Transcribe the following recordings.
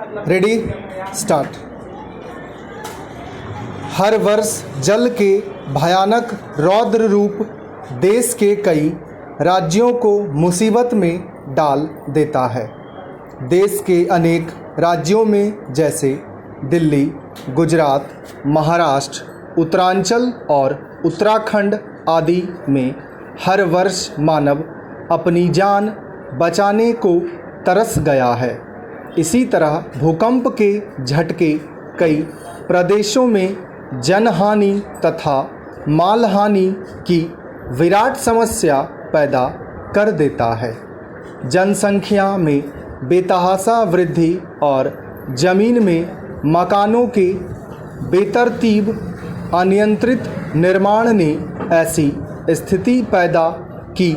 Ready start. हर वर्ष जल के भयानक रौद्र रूप देश के कई राज्यों को मुसीबत में डाल देता है। देश के अनेक राज्यों में जैसे दिल्ली, गुजरात, महाराष्ट्र, उत्तरांचल और उत्तराखंड आदि में हर वर्ष मानव अपनी जान बचाने को तरस गया है। इसी तरह भूकंप के झटके कई प्रदेशों में जनहानि तथा मालहानि की विराट समस्या पैदा कर देता है। जनसंख्या में बेतहाशा वृद्धि और ज़मीन में मकानों के बेतरतीब अनियंत्रित निर्माण ने ऐसी स्थिति पैदा की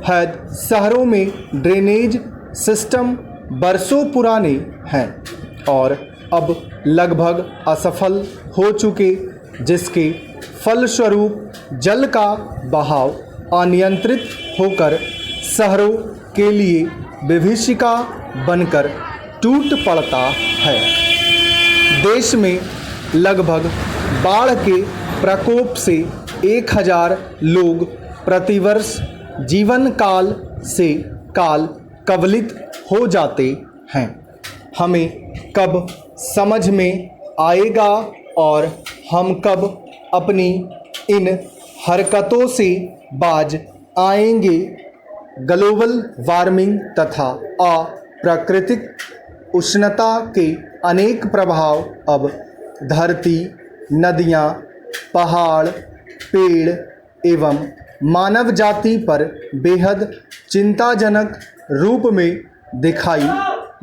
है। शहरों में ड्रेनेज सिस्टम बरसों पुराने हैं और अब लगभग असफल हो चुके, जिसके फलस्वरूप जल का बहाव अनियंत्रित होकर शहरों के लिए विभीषिका बनकर टूट पड़ता है। देश में लगभग बाढ़ के प्रकोप से 1000 लोग प्रतिवर्ष जीवन काल से काल कवलित हो जाते हैं। हमें कब समझ में आएगा और हम कब अपनी इन हरकतों से बाज आएंगे? ग्लोबल वार्मिंग तथा अप्राकृतिक उष्णता के अनेक प्रभाव अब धरती, नदियाँ, पहाड़, पेड़ एवं मानव जाति पर बेहद चिंताजनक रूप में दिखाई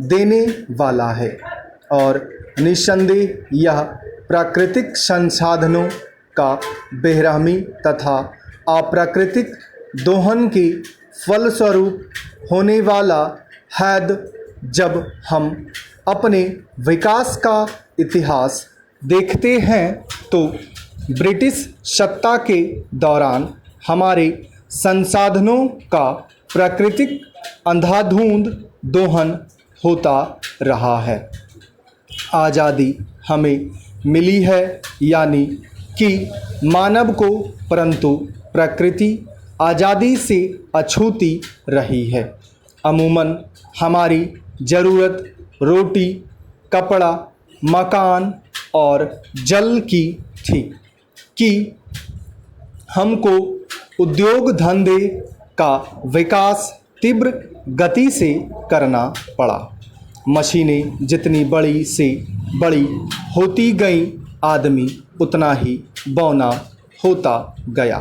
देने वाला है और निस्संदेह यह प्राकृतिक संसाधनों का बेरहमी तथा अप्राकृतिक दोहन के फलस्वरूप होने वाला है। जब हम अपने विकास का इतिहास देखते हैं तो ब्रिटिश सत्ता के दौरान हमारे संसाधनों का प्राकृतिक अंधाधुंध दोहन होता रहा है। आज़ादी हमें मिली है यानी कि मानव को, परंतु प्रकृति आज़ादी से अछूती रही है। अमूमन हमारी ज़रूरत रोटी, कपड़ा, मकान और जल की थी कि हमको उद्योग धंधे का विकास तीव्र गति से करना पड़ा। मशीनें जितनी बड़ी से बड़ी होती गईं, आदमी उतना ही बौना होता गया।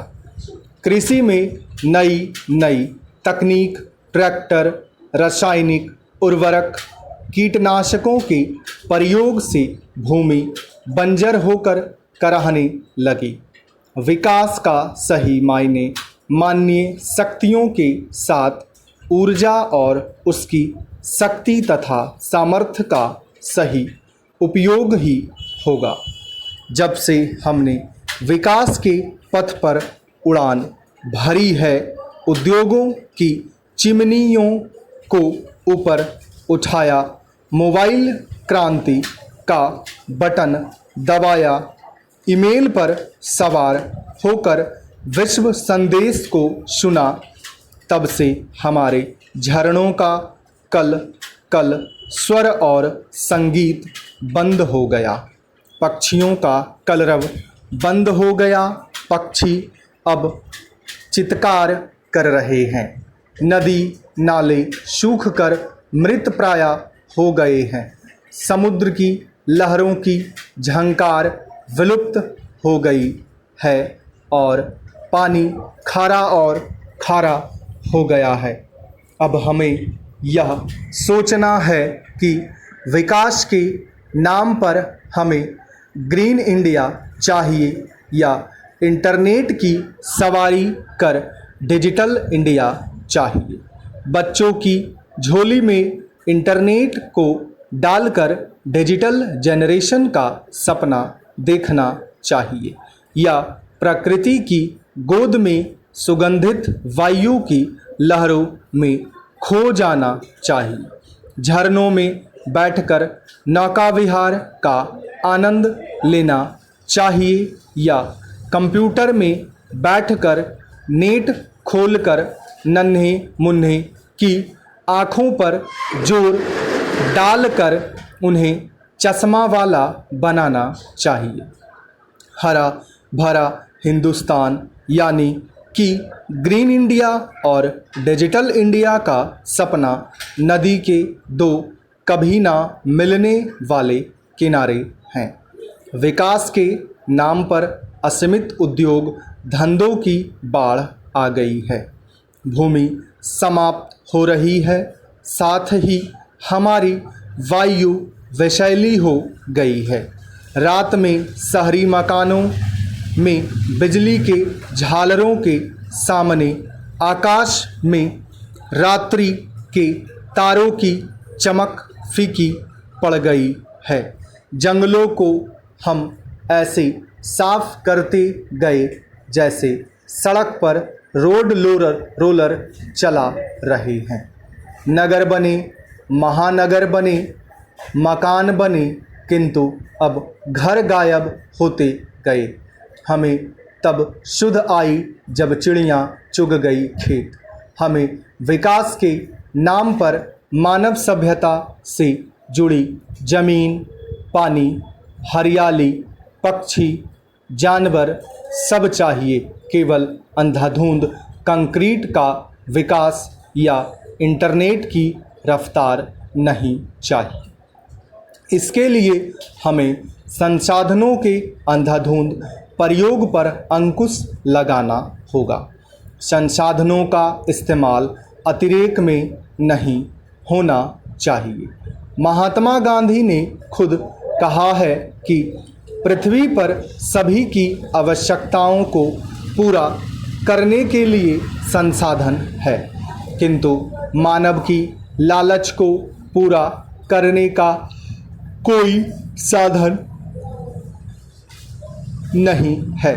कृषि में नई नई तकनीक, ट्रैक्टर, रासायनिक उर्वरक, कीटनाशकों के प्रयोग से भूमि बंजर होकर कराहने लगी। विकास का सही मायने मानवीय शक्तियों के साथ ऊर्जा और उसकी शक्ति तथा सामर्थ्य का सही उपयोग ही होगा। जब से हमने विकास के पथ पर उड़ान भरी है, उद्योगों की चिमनियों को ऊपर उठाया, मोबाइल क्रांति का बटन दबाया, ईमेल पर सवार होकर विश्व संदेश को सुना, तब से हमारे झरनों का कल कल स्वर और संगीत बंद हो गया। पक्षियों का कलरव बंद हो गया। पक्षी अब चित्कार कर रहे हैं। नदी नाले सूख कर मृत प्राय हो गए हैं। समुद्र की लहरों की झंकार विलुप्त हो गई है और पानी खारा और खारा हो गया है। अब हमें यह सोचना है कि विकास के नाम पर हमें ग्रीन इंडिया चाहिए या इंटरनेट की सवारी कर डिजिटल इंडिया चाहिए। बच्चों की झोली में इंटरनेट को डालकर डिजिटल जनरेशन का सपना देखना चाहिए या प्रकृति की गोद में सुगंधित वायु की लहरों में खो जाना चाहिए। झरनों में बैठकर नौका विहार का आनंद लेना चाहिए या कंप्यूटर में बैठकर नेट खोलकर नन्हे मुन्ने की आँखों पर जोर डालकर उन्हें चश्मा वाला बनाना चाहिए। हरा भरा हिंदुस्तान यानी कि ग्रीन इंडिया और डिजिटल इंडिया का सपना नदी के दो कभी ना मिलने वाले किनारे हैं। विकास के नाम पर असीमित उद्योग धंधों की बाढ़ आ गई है। भूमि समाप्त हो रही है, साथ ही हमारी वायु विषैली हो गई है। रात में शहरी मकानों में बिजली के झालरों के सामने आकाश में रात्रि के तारों की चमक फीकी पड़ गई है। जंगलों को हम ऐसे साफ करते गए जैसे सड़क पर रोड रोलर चला रहे हैं। नगर बने, महानगर बने, मकान बने, किंतु अब घर गायब होते गए। हमें तब शुद्ध आई जब चिड़ियाँ चुग गई खेत। हमें विकास के नाम पर मानव सभ्यता से जुड़ी जमीन, पानी, हरियाली, पक्षी, जानवर सब चाहिए। केवल अंधाधुंध कंक्रीट का विकास या इंटरनेट की रफ्तार नहीं चाहिए। इसके लिए हमें संसाधनों के अंधाधुंध प्रयोग पर अंकुश लगाना होगा। संसाधनों का इस्तेमाल अतिरेक में नहीं होना चाहिए। महात्मा गांधी ने खुद कहा है कि पृथ्वी पर सभी की आवश्यकताओं को पूरा करने के लिए संसाधन है, किंतु मानव की लालच को पूरा करने का कोई साधन नहीं है।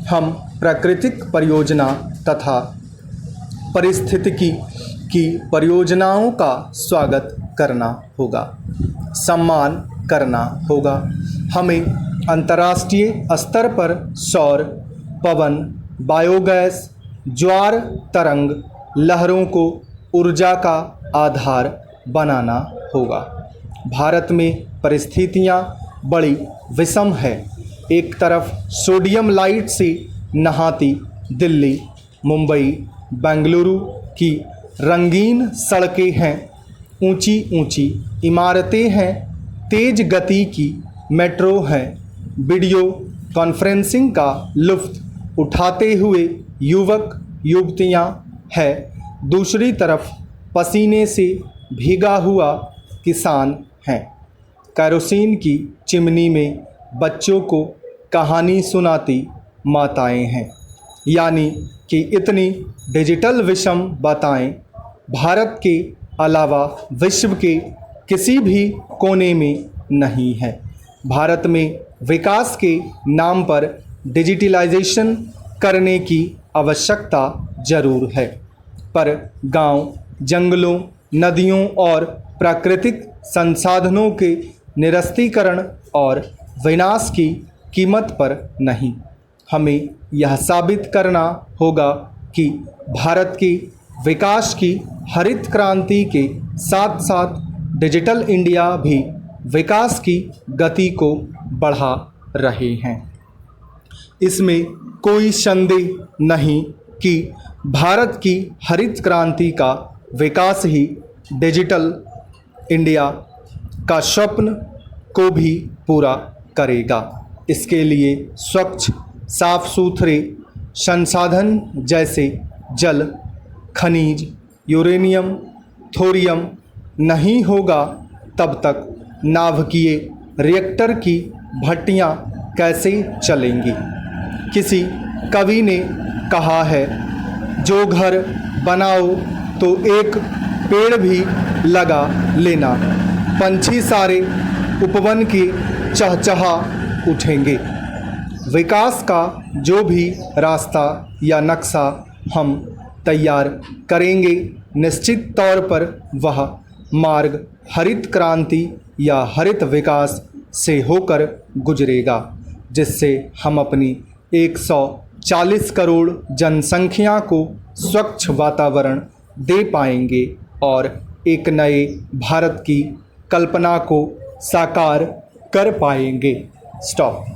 हम प्राकृतिक परियोजना तथा पारिस्थितिकी की परियोजनाओं का स्वागत करना होगा, सम्मान करना होगा। हमें अंतर्राष्ट्रीय स्तर पर सौर, पवन, बायोगैस, ज्वार तरंग लहरों को ऊर्जा का आधार बनाना होगा। भारत में परिस्थितियाँ बड़ी विषम है। एक तरफ सोडियम लाइट से नहाती दिल्ली, मुंबई, बेंगलुरु की रंगीन सड़कें हैं, ऊंची ऊंची इमारतें हैं, तेज गति की मेट्रो हैं, वीडियो कॉन्फ्रेंसिंग का लुत्फ़ उठाते हुए युवक युवतियां हैं। दूसरी तरफ पसीने से भीगा हुआ किसान हैं। केरोसिन की चिमनी में बच्चों को कहानी सुनाती माताएं हैं। यानी कि इतनी डिजिटल विषम बातें भारत के अलावा विश्व के किसी भी कोने में नहीं है। भारत में विकास के नाम पर डिजिटलाइजेशन करने की आवश्यकता जरूर है, पर गांव, जंगलों, नदियों और प्राकृतिक संसाधनों के निरस्तीकरण और विनाश की कीमत पर नहीं। हमें यह साबित करना होगा कि भारत की विकास की हरित क्रांति के साथ साथ डिजिटल इंडिया भी विकास की गति को बढ़ा रहे हैं। इसमें कोई संदेह नहीं कि भारत की हरित क्रांति का विकास ही डिजिटल इंडिया का स्वप्न को भी पूरा करेगा। इसके लिए स्वच्छ, साफ सुथरे संसाधन जैसे जल, खनिज, यूरेनियम, थोरियम नहीं होगा तब तक नाभिकीय रिएक्टर की भट्टियां कैसे चलेंगी। किसी कवि ने कहा है, जो घर बनाओ तो एक पेड़ भी लगा लेना, पंछी सारे उपवन की चहचहा उठेंगे। विकास का जो भी रास्ता या नक्शा हम तैयार करेंगे, निश्चित तौर पर वह मार्ग हरित क्रांति या हरित विकास से होकर गुजरेगा, जिससे हम अपनी 140 करोड़ जनसंख्या को स्वच्छ वातावरण दे पाएंगे और एक नए भारत की कल्पना को साकार कर पाएंगे। स्टॉप।